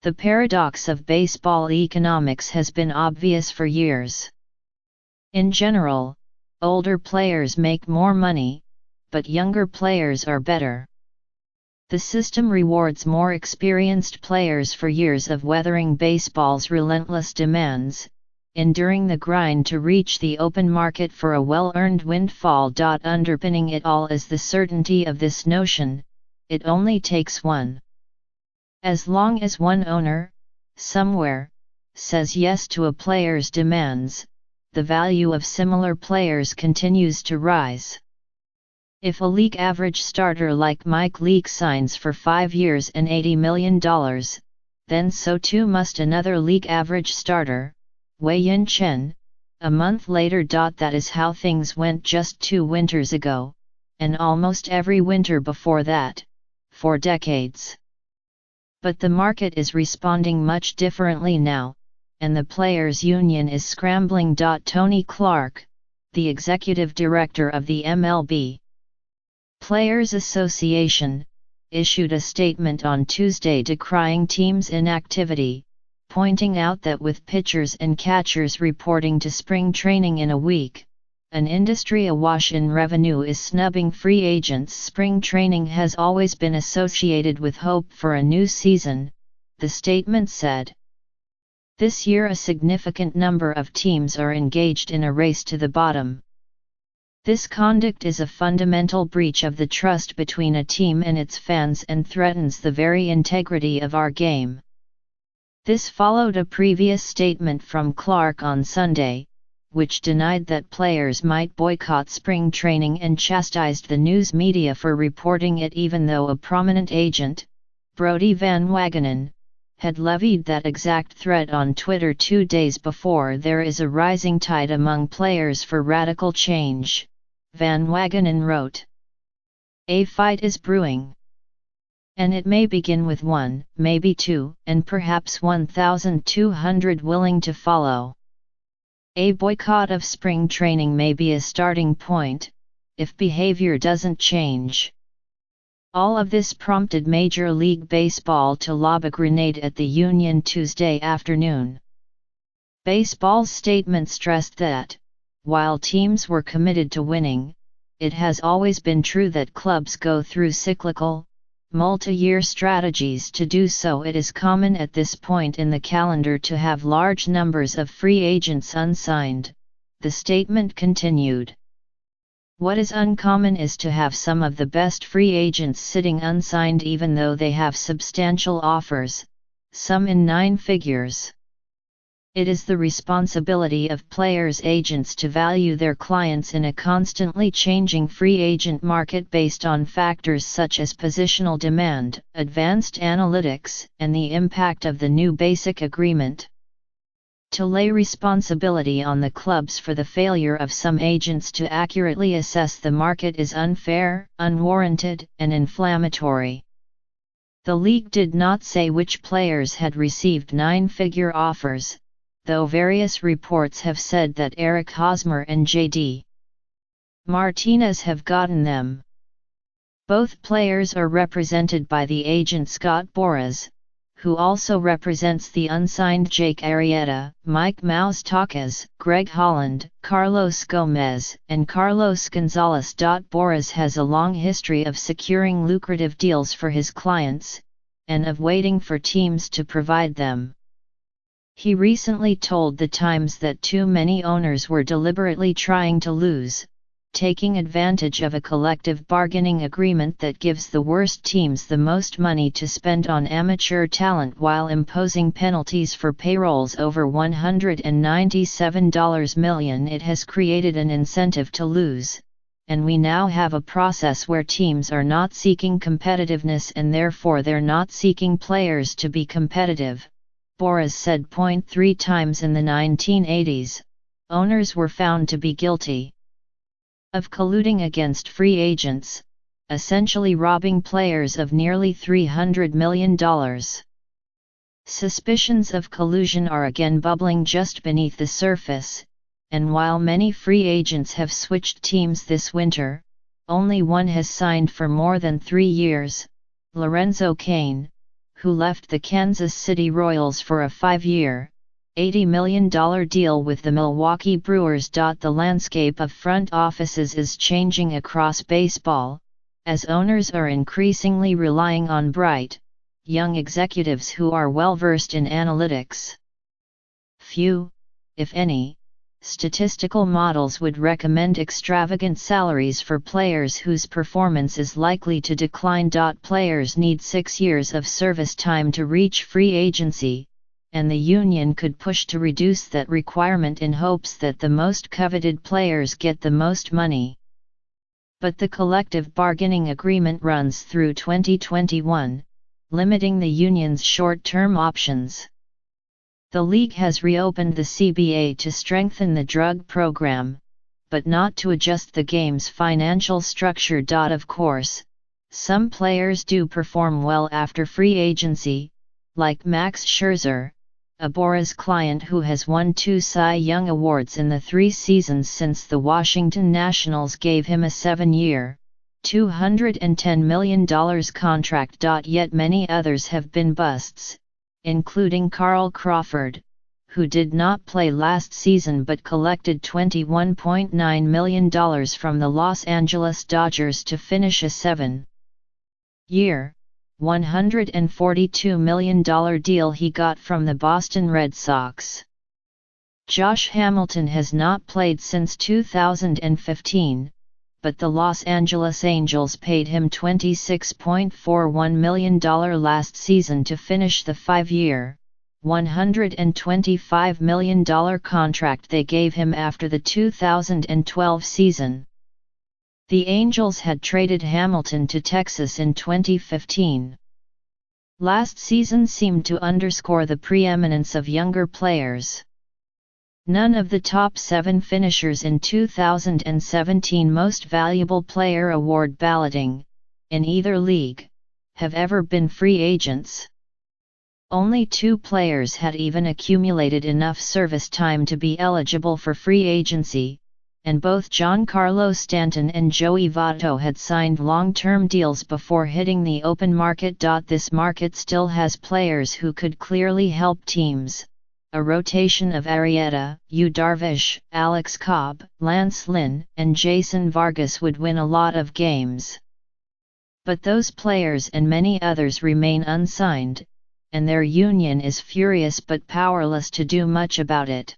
The paradox of baseball economics has been obvious for years. In general, older players make more money, but younger players are better. The system rewards more experienced players for years of weathering baseball's relentless demands, enduring the grind to reach the open market for a well-earned windfall. Underpinning it all is the certainty of this notion: it only takes one. As long as one owner, somewhere, says yes to a player's demands, the value of similar players continues to rise. If a league average starter like Mike Leake signs for 5 years and $80 million, then so too must another league average starter, Wei-Yin Chen, a month later. That is how things went just 2 winters ago, and almost every winter before that, for decades. But the market is responding much differently now, and the Players' Union is scrambling. Tony Clark, the executive director of the MLB Players Association, issued a statement on Tuesday decrying teams' inactivity, pointing out that with pitchers and catchers reporting to spring training in a week, an industry awash in revenue is snubbing free agents. Spring training has always been associated with hope for a new season, the statement said. This year a significant number of teams are engaged in a race to the bottom. This conduct is a fundamental breach of the trust between a team and its fans and threatens the very integrity of our game. This followed a previous statement from Clark on Sunday, which denied that players might boycott spring training and chastised the news media for reporting it, even though a prominent agent, Brodie Van Wagenen, had levied that exact threat on Twitter 2 days before. There is a rising tide among players for radical change, Van Wagenen wrote. A fight is brewing. And it may begin with 1, maybe 2, and perhaps 1,200 willing to follow. A boycott of spring training may be a starting point, if behavior doesn't change. All of this prompted Major League Baseball to lob a grenade at the union Tuesday afternoon. Baseball's statement stressed that, while teams were committed to winning, it has always been true that clubs go through cyclical, multi-year strategies to do so. It is common at this point in the calendar to have large numbers of free agents unsigned, the statement continued. What is uncommon is to have some of the best free agents sitting unsigned even though they have substantial offers, some in 9 figures. It is the responsibility of players' agents to value their clients in a constantly changing free agent market based on factors such as positional demand, advanced analytics, and the impact of the new basic agreement. To lay responsibility on the clubs for the failure of some agents to accurately assess the market is unfair, unwarranted, and inflammatory. The league did not say which players had received 9-figure offers, though various reports have said that Eric Hosmer and J.D. Martinez have gotten them. Both players are represented by the agent Scott Boras, who also represents the unsigned Jake Arrieta, Mike Moustakas, Greg Holland, Carlos Gomez, and Carlos Gonzalez. Boras has a long history of securing lucrative deals for his clients, and of waiting for teams to provide them. He recently told The Times that too many owners were deliberately trying to lose, taking advantage of a collective bargaining agreement that gives the worst teams the most money to spend on amateur talent while imposing penalties for payrolls over $197 million. It has created an incentive to lose, and we now have a process where teams are not seeking competitiveness and therefore they're not seeking players to be competitive, Boras said. 3 times in the 1980s, owners were found to be guilty of colluding against free agents, essentially robbing players of nearly $300 million. Suspicions of collusion are again bubbling just beneath the surface, and while many free agents have switched teams this winter, only one has signed for more than 3 years, Lorenzo Cain, who left the Kansas City Royals for a 5-year, $80 million deal with the Milwaukee Brewers. The landscape of front offices is changing across baseball, as owners are increasingly relying on bright, young executives who are well-versed in analytics. Few, if any, statistical models would recommend extravagant salaries for players whose performance is likely to decline. Players need 6 years of service time to reach free agency, and the union could push to reduce that requirement in hopes that the most coveted players get the most money. But the collective bargaining agreement runs through 2021, limiting the union's short-term options. The league has reopened the CBA to strengthen the drug program, but not to adjust the game's financial structure. Of course, some players do perform well after free agency, like Max Scherzer, a Boras client who has won 2 Cy Young Awards in the 3 seasons since the Washington Nationals gave him a 7-year, $210 million contract. Yet many others have been busts, including Carl Crawford, who did not play last season but collected $21.9 million from the Los Angeles Dodgers to finish a 7-year, $142 million deal he got from the Boston Red Sox. Josh Hamilton has not played since 2015, but the Los Angeles Angels paid him $26.41 million last season to finish the 5-year, $125 million contract they gave him after the 2012 season. The Angels had traded Hamilton to Texas in 2015. Last season seemed to underscore the preeminence of younger players. None of the top 7 finishers in 2017 Most Valuable Player Award balloting, in either league, have ever been free agents. Only 2 players had even accumulated enough service time to be eligible for free agency, and both Giancarlo Stanton and Joey Votto had signed long-term deals before hitting the open market. This market still has players who could clearly help teams. A rotation of Arrieta, Yu Darvish, Alex Cobb, Lance Lynn, and Jason Vargas would win a lot of games. But those players and many others remain unsigned, and their union is furious but powerless to do much about it.